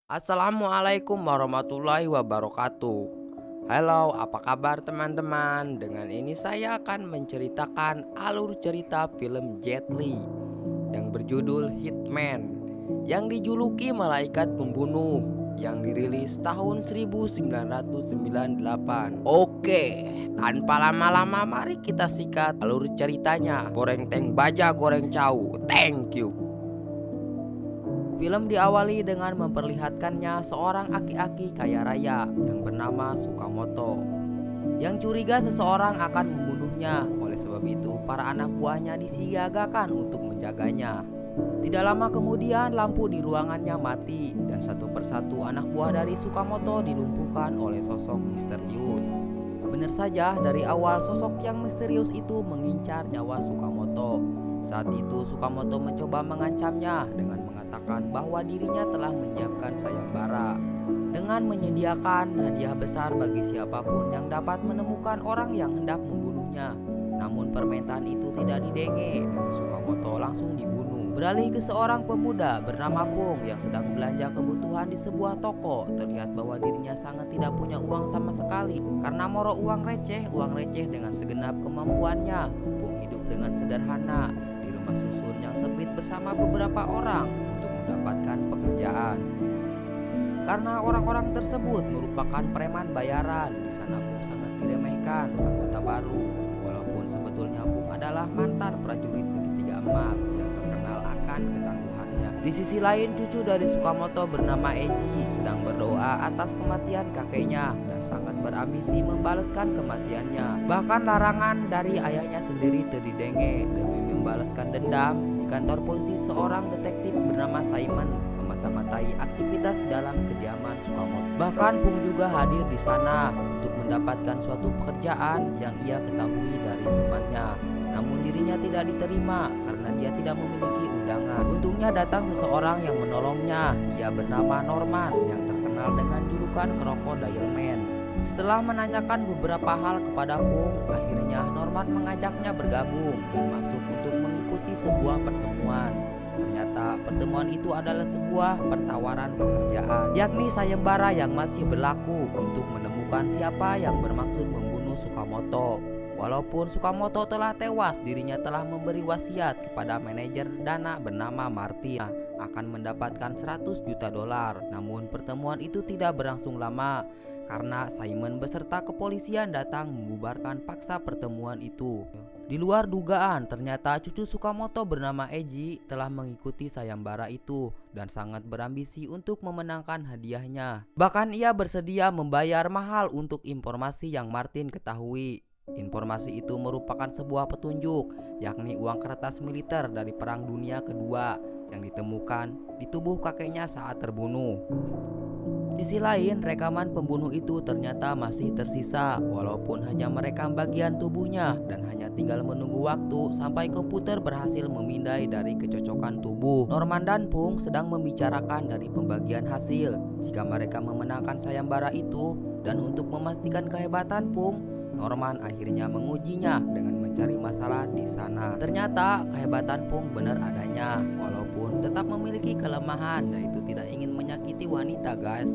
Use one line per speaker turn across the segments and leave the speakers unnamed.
Assalamualaikum warahmatullahi wabarakatuh. Halo, apa kabar teman-teman? Dengan ini saya akan menceritakan alur cerita film Jet Li yang berjudul Hitman, yang dijuluki Malaikat Pembunuh, yang dirilis tahun 1998. Oke, tanpa lama-lama mari kita sikat alur ceritanya. Goreng teng baja goreng cau. Thank you. Film diawali dengan memperlihatkannya seorang aki-aki kaya raya yang bernama Sukamoto yang curiga seseorang akan membunuhnya. Oleh sebab itu, para anak buahnya disiagakan untuk menjaganya. Tidak lama kemudian, lampu di ruangannya mati dan satu persatu anak buah dari Sukamoto dilumpuhkan oleh sosok misterius. Benar saja, dari awal sosok yang misterius itu mengincar nyawa Sukamoto. Saat itu Sukamoto mencoba mengancamnya dengan mengatakan bahwa dirinya telah menyiapkan sayembara dengan menyediakan hadiah besar bagi siapapun yang dapat menemukan orang yang hendak membunuhnya. Namun permintaan itu tidak didenge dan Sukamoto langsung dibunuh. Beralih ke seorang pemuda bernama Pung yang sedang belanja kebutuhan di sebuah toko. Terlihat bahwa dirinya sangat tidak punya uang sama sekali karena moro uang receh dengan segenap kemampuannya. Pung hidup dengan sederhana di rumah susun yang sempit bersama beberapa orang untuk mendapatkan pekerjaan. Karena orang-orang tersebut merupakan preman bayaran, di sana Pung sangat diremehkan anggota baru. Walaupun sebetulnya Pung adalah mantan prajurit segitiga emas yang terkenal akan ketangguhannya. Di sisi lain, cucu dari Sukamoto bernama Eji sedang berdoa atas kematian kakeknya dan sangat berambisi membalaskan kematiannya. Bahkan larangan dari ayahnya sendiri terdidenge. Demi membalaskan dendam, di kantor polisi seorang detektif bernama Simon memata-matai aktivitas dalam kediaman Sukamoto. Bahkan Pung juga hadir di sana untuk mendapatkan suatu pekerjaan yang ia ketahui dari temannya. Namun dirinya tidak diterima karena dia tidak memiliki undangan. Untungnya datang seseorang yang menolongnya. Ia bernama Norman yang terkenal dengan julukan Crocodile Man. Setelah menanyakan beberapa hal kepada Pung, akhirnya Norman mengajaknya bergabung dan masuk untuk mengikuti sebuah pertemuan. Ternyata pertemuan itu adalah sebuah pertawaran pekerjaan, yakni sayembara yang masih berlaku untuk menemukan siapa yang bermaksud membunuh Sukamoto. Walaupun Sukamoto telah tewas, dirinya telah memberi wasiat kepada manajer dana bernama Martin akan mendapatkan 100 juta dolar. Namun pertemuan itu tidak berlangsung lama karena Simon beserta kepolisian datang membubarkan paksa pertemuan itu. Di luar dugaan, ternyata cucu Sukamoto bernama Eji telah mengikuti sayembara itu dan sangat berambisi untuk memenangkan hadiahnya. Bahkan ia bersedia membayar mahal untuk informasi yang Martin ketahui. Informasi itu merupakan sebuah petunjuk, yakni uang kertas militer dari Perang Dunia Kedua yang ditemukan di tubuh kakeknya saat terbunuh. Di sisi lain, rekaman pembunuh itu ternyata masih tersisa, walaupun hanya merekam bagian tubuhnya dan hanya tinggal menunggu waktu sampai komputer berhasil memindai dari kecocokan tubuh. Norman dan Pung sedang membicarakan dari pembagian hasil jika mereka memenangkan sayembara itu, dan untuk memastikan kehebatan Pung, Norman akhirnya mengujinya dengan mencari masalah di sana. Ternyata kehebatan Pung benar adanya, walaupun tetap memiliki kelemahan, yaitu tidak ingin menyakiti wanita, guys.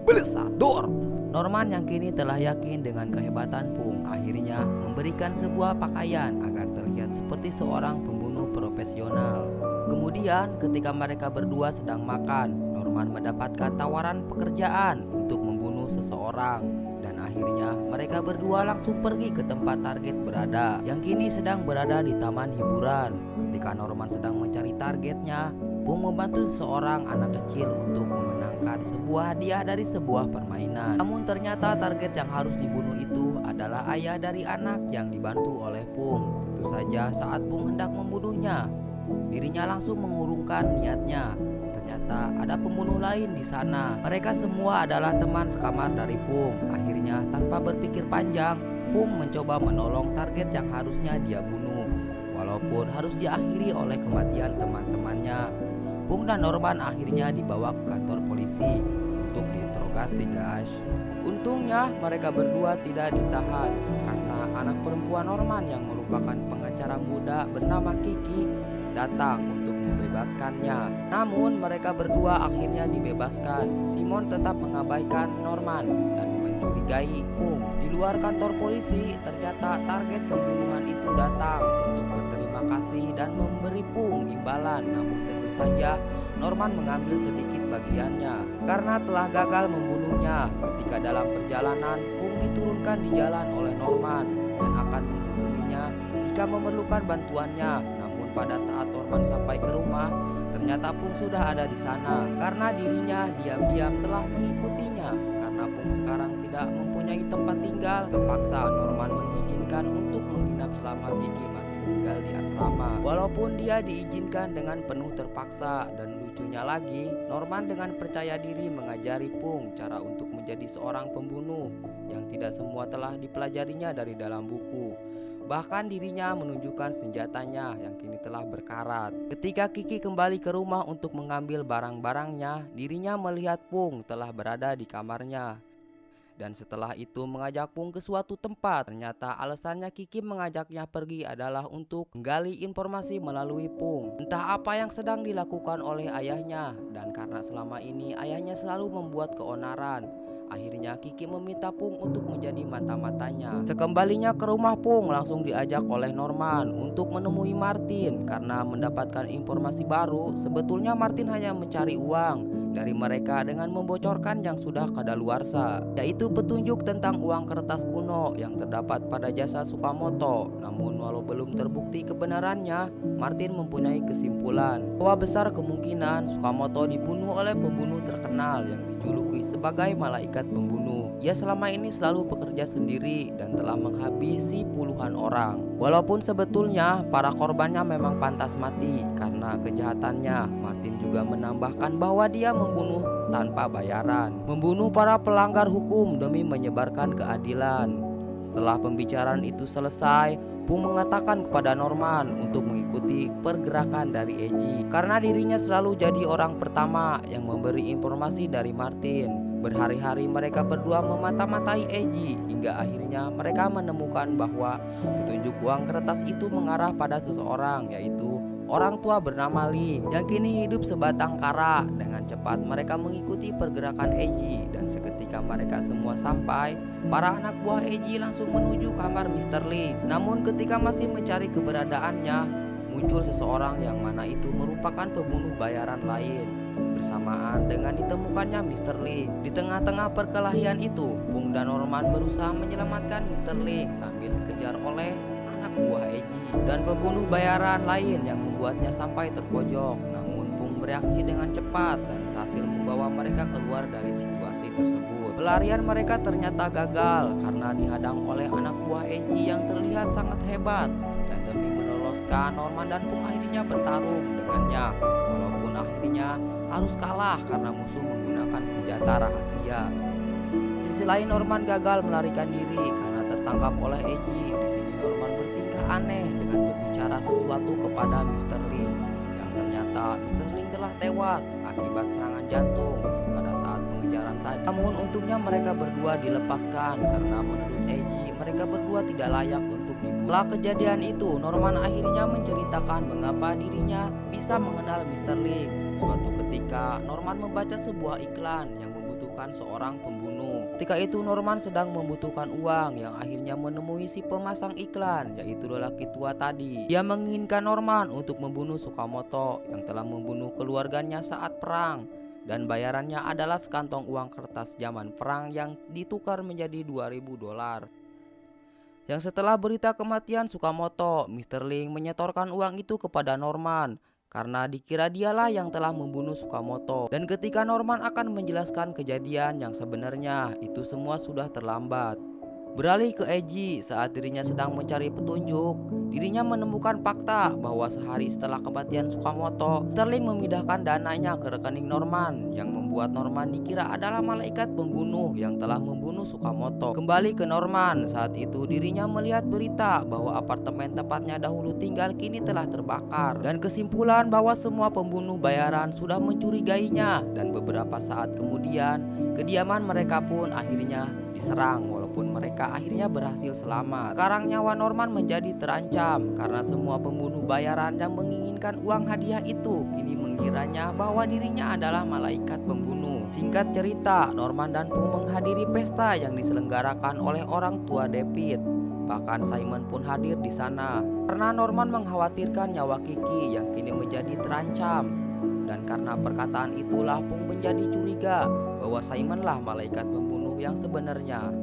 Belesador. Norman yang kini telah yakin dengan kehebatan Pung akhirnya memberikan sebuah pakaian agar terlihat seperti seorang pembunuh profesional. Kemudian ketika mereka berdua sedang makan, Norman mendapatkan tawaran pekerjaan untuk membunuh seseorang. Dan akhirnya mereka berdua langsung pergi ke tempat target berada, yang kini sedang berada di taman hiburan. Ketika Norman sedang mencari targetnya, Pung membantu seseorang anak kecil untuk memenangkan sebuah hadiah dari sebuah permainan. Namun ternyata target yang harus dibunuh itu adalah ayah dari anak yang dibantu oleh Pung. Tentu saja saat Pung hendak membunuhnya, dirinya langsung mengurungkan niatnya. Ternyata ada pembunuh lain di sana. Mereka semua adalah teman sekamar dari Pung. Akhirnya tanpa berpikir panjang, Pung mencoba menolong target yang harusnya dia bunuh, walaupun harus diakhiri oleh kematian teman-temannya. Pung dan Norman akhirnya dibawa ke kantor polisi untuk diinterogasi, guys. Untungnya mereka berdua tidak ditahan karena anak perempuan Norman yang merupakan pengacara muda bernama Kiki datang untuk membebaskannya. Namun mereka berdua akhirnya dibebaskan. Simon tetap mengabaikan Norman dan mencurigai Pung. Di luar kantor polisi, ternyata target pembunuhan itu datang untuk berterima kasih dan memberi Pung imbalan. Namun tentu saja Norman mengambil sedikit bagiannya karena telah gagal membunuhnya. Ketika dalam perjalanan, Pung diturunkan di jalan oleh Norman dan akan menghubunginya jika memerlukan bantuannya. Namun pada saat Norman sampai ke rumah, ternyata Pung sudah ada di sana karena dirinya diam-diam telah mengikutinya. Karena Pung sekarang tidak mempunyai tempat tinggal, terpaksa Norman mengizinkan untuk menginap selama Kiki masih tinggal di asrama. Walaupun dia diizinkan dengan penuh terpaksa, dan lucunya lagi, Norman dengan percaya diri mengajari Pung cara untuk menjadi seorang pembunuh yang tidak semua telah dipelajarinya dari dalam buku. Bahkan dirinya menunjukkan senjatanya yang kini telah berkarat. Ketika Kiki kembali ke rumah untuk mengambil barang-barangnya, dirinya melihat Pung telah berada di kamarnya. Dan setelah itu mengajak Pung ke suatu tempat. Ternyata alasannya Kiki mengajaknya pergi adalah untuk menggali informasi melalui Pung. Entah apa yang sedang dilakukan oleh ayahnya, dan karena selama ini ayahnya selalu membuat keonaran, akhirnya Kiki meminta Pung untuk menjadi mata-matanya. Sekembalinya ke rumah, Pung langsung diajak oleh Norman untuk menemui Martin. Karena mendapatkan informasi baru, sebetulnya Martin hanya mencari uang dari mereka dengan membocorkan yang sudah kadaluarsa, yaitu petunjuk tentang uang kertas kuno yang terdapat pada jasa Sukamoto. Namun walau belum terbukti kebenarannya, Martin mempunyai kesimpulan bahwa besar kemungkinan Sukamoto dibunuh oleh pembunuh terkenal yang dijuluki sebagai malaikat pembunuh. Ia selama ini selalu bekerja sendiri dan telah menghabisi puluhan orang. Walaupun sebetulnya para korbannya memang pantas mati karena kejahatannya, Martin juga menambahkan bahwa dia membunuh tanpa bayaran, membunuh para pelanggar hukum demi menyebarkan keadilan. Setelah pembicaraan itu selesai, Pung mengatakan kepada Norman untuk mengikuti pergerakan dari Eji karena dirinya selalu jadi orang pertama yang memberi informasi dari Martin. Berhari-hari mereka berdua memata-matai Eji hingga akhirnya mereka menemukan bahwa petunjuk uang kertas itu mengarah pada seseorang, yaitu orang tua bernama Ling yang kini hidup sebatang kara. Dengan cepat mereka mengikuti pergerakan Eji, dan seketika mereka semua sampai, para anak buah Eji langsung menuju kamar Mr. Ling. Namun ketika masih mencari keberadaannya, muncul seseorang yang mana itu merupakan pembunuh bayaran lain. Bersamaan dengan ditemukannya Mr. Ling, di tengah-tengah perkelahian itu, Pung dan Norman berusaha menyelamatkan Mr. Ling sambil dikejar oleh anak buah Eji dan pembunuh bayaran lain yang membuatnya sampai terpojok. Namun Pung bereaksi dengan cepat dan berhasil membawa mereka keluar dari situasi tersebut. Pelarian mereka ternyata gagal karena dihadang oleh anak buah Eji yang terlihat sangat hebat, dan demi meloloskan, Norman dan Pung akhirnya bertarung dengannya. Walaupun akhirnya harus kalah karena musuh menggunakan senjata rahasia. Di sisi lain, Norman gagal melarikan diri karena tertangkap oleh Eji. Di sini Norman bertingkah aneh dengan berbicara sesuatu kepada Mr. Ling, yang ternyata Mr. Ling telah tewas akibat serangan jantung pada saat pengejaran tadi. Namun untungnya mereka berdua dilepaskan karena menurut Eji mereka berdua tidak layak untuk dibunuh. Setelah kejadian itu, Norman akhirnya menceritakan mengapa dirinya bisa mengenal Mr. Ling. Suatu ketika Norman membaca sebuah iklan yang membutuhkan seorang pembunuh. Ketika itu Norman sedang membutuhkan uang, yang akhirnya menemui si pemasang iklan, yaitu lelaki tua tadi. Dia menginginkan Norman untuk membunuh Sukamoto yang telah membunuh keluarganya saat perang, dan bayarannya adalah sekantong uang kertas zaman perang yang ditukar menjadi $2.000. Yang setelah berita kematian Sukamoto, Mr. Ling menyetorkan uang itu kepada Norman karena dikira dialah yang telah membunuh Sukamoto. Dan ketika Norman akan menjelaskan kejadian yang sebenarnya, itu semua sudah terlambat. Beralih ke Eji, saat dirinya sedang mencari petunjuk, dirinya menemukan fakta bahwa sehari setelah kematian Sukamoto, Sterling memindahkan dananya ke rekening Norman, yang membuat Norman dikira adalah malaikat pembunuh yang telah membunuh Sukamoto. Kembali ke Norman, saat itu dirinya melihat berita bahwa apartemen tempatnya dahulu tinggal kini telah terbakar, dan kesimpulan bahwa semua pembunuh bayaran sudah mencurigainya. Dan beberapa saat kemudian, kediaman mereka pun akhirnya diserang walaupun mereka akhirnya berhasil selamat. Sekarang nyawa Norman menjadi terancam karena semua pembunuh bayaran yang menginginkan uang hadiah itu kini mengiranya bahwa dirinya adalah malaikat pembunuh. Singkat cerita, Norman dan Pung menghadiri pesta yang diselenggarakan oleh orang tua David. Bahkan Simon pun hadir di sana karena Norman mengkhawatirkan nyawa Kiki yang kini menjadi terancam. Dan karena perkataan itulah Pung menjadi curiga bahwa Simonlah malaikat pembunuh yang sebenarnya.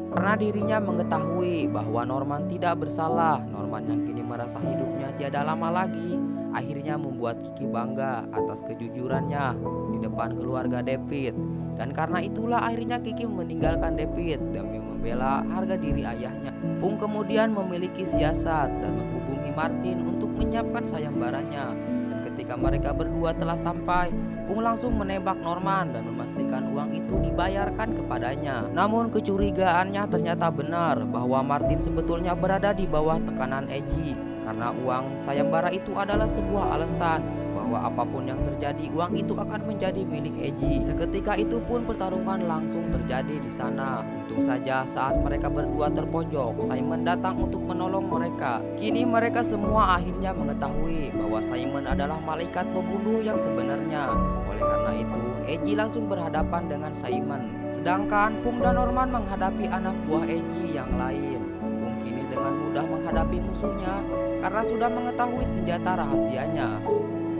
Karena dirinya mengetahui bahwa Norman tidak bersalah, Norman yang kini merasa hidupnya tiada lama lagi, akhirnya membuat Kiki bangga atas kejujurannya di depan keluarga David. Dan karena itulah akhirnya Kiki meninggalkan David demi membela harga diri ayahnya. Pung kemudian memiliki siasat dan menghubungi Martin untuk menyiapkan sayembaranya. Dan ketika mereka berdua telah sampai, Pung langsung menembak Norman dan memastikan uang itu dibayarkan kepadanya. Namun kecurigaannya ternyata benar bahwa Martin sebetulnya berada di bawah tekanan Eji. Karena uang sayembara itu adalah sebuah alasan bahwa apapun yang terjadi, uang itu akan menjadi milik Eji. Seketika itu pun pertarungan langsung terjadi di sana. Untung saja saat mereka berdua terpojok, Simon datang untuk menolong mereka. Kini mereka semua akhirnya mengetahui bahwa Simon adalah malaikat pembunuh yang sebenarnya. Oleh karena itu, Eji langsung berhadapan dengan Simon. Sedangkan Pung dan Norman menghadapi anak buah Eji yang lain. Pung kini dengan mudah menghadapi musuhnya karena sudah mengetahui senjata rahasianya.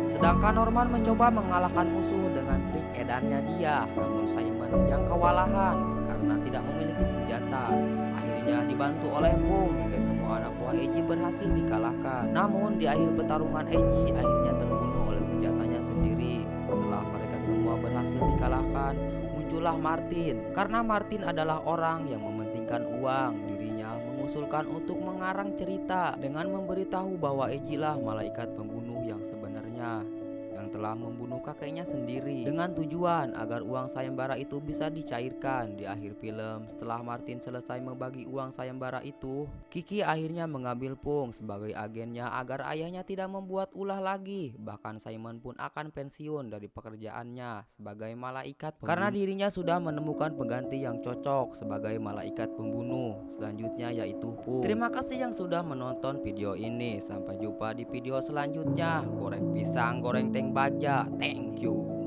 Sedangkan Norman mencoba mengalahkan musuh dengan trik edannya dia. Namun Simon yang kewalahan karena tidak memiliki senjata. Akhirnya dibantu oleh Pung hingga semua anak buah Eji berhasil dikalahkan. Namun di akhir pertarungan Eji akhirnya terbunuh oleh senjatanya sendiri. Setelah mereka semua berhasil dikalahkan, muncullah Martin. Karena Martin adalah orang yang mementingkan uang, dirinya mengusulkan untuk mengarang cerita dengan memberitahu bahwa Eji lah malaikat pembunuh yang sebenarnya, yang telah membunuh kakeknya sendiri, dengan tujuan agar uang sayembara itu bisa dicairkan. Di akhir film, setelah Martin selesai membagi uang sayembara itu, Kiki akhirnya mengambil Pung sebagai agennya agar ayahnya tidak membuat ulah lagi. Bahkan Simon pun akan pensiun dari pekerjaannya sebagai malaikat pembunuh karena dirinya sudah menemukan pengganti yang cocok sebagai malaikat pembunuh selanjutnya, yaitu Pung. Terima kasih yang sudah menonton video ini. Sampai jumpa di video selanjutnya. Goreng pisang, goreng teng baja. Thank you.